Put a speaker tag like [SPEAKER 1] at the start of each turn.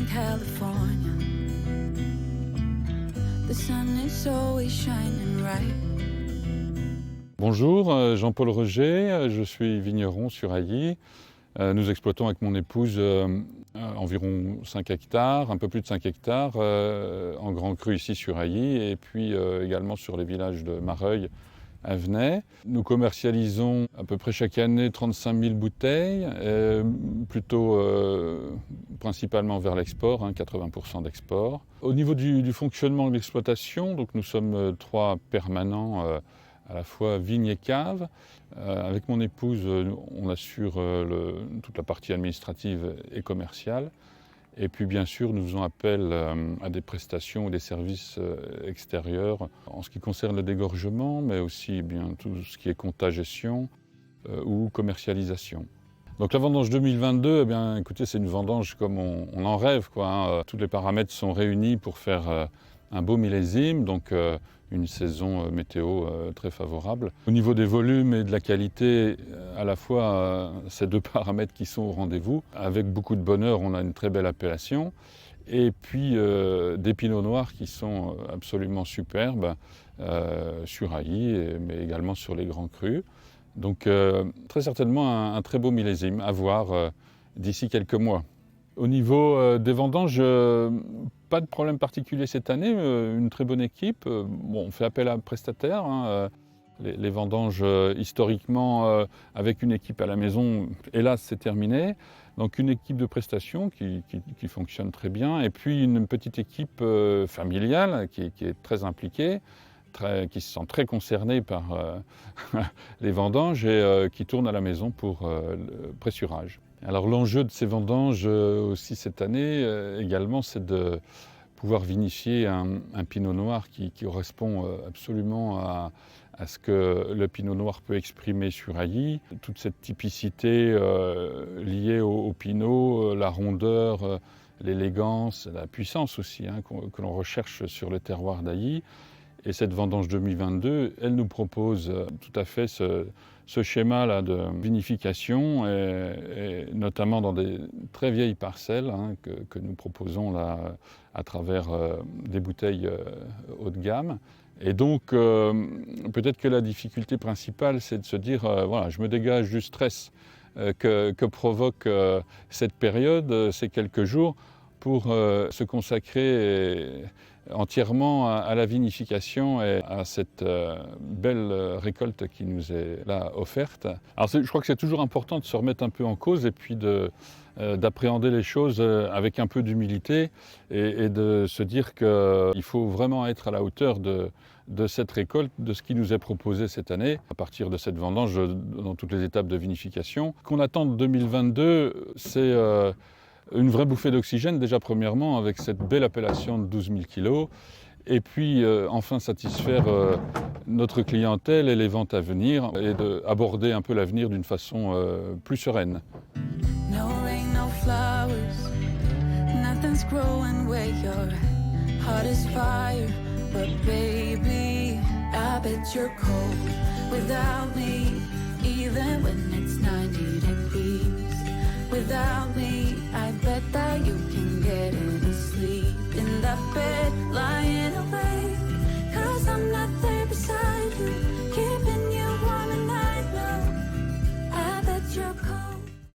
[SPEAKER 1] in California. The sun is always shining bright.
[SPEAKER 2] Bonjour, Jean-Paul Roger, je suis vigneron sur Ailly. Nous exploitons avec mon épouse environ 5 hectares, un peu plus de 5 hectares, en grand cru ici sur Ailly et puis également sur les villages de Mareuil, Avenay. Nous commercialisons à peu près chaque année 35 000 bouteilles, plutôt principalement vers l'export, 80% d'export. Au niveau du fonctionnement de l'exploitation, donc nous sommes 3 permanents à la fois vigne et cave. Avec mon épouse, on assure toute la partie administrative et commerciale. Et puis bien sûr, nous faisons appel à des prestations ou des services extérieurs en ce qui concerne le dégorgement, mais aussi bien tout ce qui est compta-gestion ou commercialisation. Donc la vendange 2022, eh bien, écoutez, c'est une vendange comme on en rêve, quoi. Tous les paramètres sont réunis pour faire un beau millésime, donc une saison météo très favorable. Au niveau des volumes et de la qualité, à la fois ces 2 paramètres qui sont au rendez-vous. Avec beaucoup de bonheur, on a une très belle appellation. Et puis des pinots noirs qui sont absolument superbes sur Ailly, mais également sur les grands crus. Donc très certainement un très beau millésime à voir d'ici quelques mois. Au niveau des vendanges, pas de problème particulier cette année, une très bonne équipe. Bon, on fait appel à un prestataire. Les vendanges, historiquement, avec une équipe à la maison, hélas, c'est terminé. Donc une équipe de prestation qui fonctionne très bien. Et puis une petite équipe familiale qui est très impliquée, qui se sent très concernée par les vendanges et qui tourne à la maison pour le pressurage. Alors l'enjeu de ces vendanges aussi cette année également, c'est de pouvoir vinifier un pinot noir qui correspond absolument à ce que le pinot noir peut exprimer sur Ailly. Toute cette typicité liée au pinot, la rondeur, l'élégance, la puissance aussi que l'on recherche sur le terroir d'Ailly. Et cette vendange 2022, elle nous propose tout à fait ce schéma-là de vinification, et notamment dans des très vieilles parcelles que nous proposons là à travers des bouteilles haut de gamme. Et donc, peut-être que la difficulté principale, c'est de se dire, voilà, je me dégage du stress que provoque cette période, ces quelques jours, pour se consacrer entièrement à la vinification et à cette belle récolte qui nous est là offerte. Alors je crois que c'est toujours important de se remettre un peu en cause et puis d'appréhender les choses avec un peu d'humilité et de se dire qu'il faut vraiment être à la hauteur de cette récolte, de ce qui nous est proposé cette année, à partir de cette vendange dans toutes les étapes de vinification. Ce qu'on attend de 2022, c'est une vraie bouffée d'oxygène, déjà premièrement, avec cette belle appellation de 12 000 kilos. Et puis, enfin satisfaire notre clientèle et les ventes à venir et d'aborder un peu l'avenir d'une façon plus sereine.
[SPEAKER 1] No rain, no flowers, nothing's growing where your heart is fire. But baby, I bet you're cold without me, even when it's 90 degrees. Without me,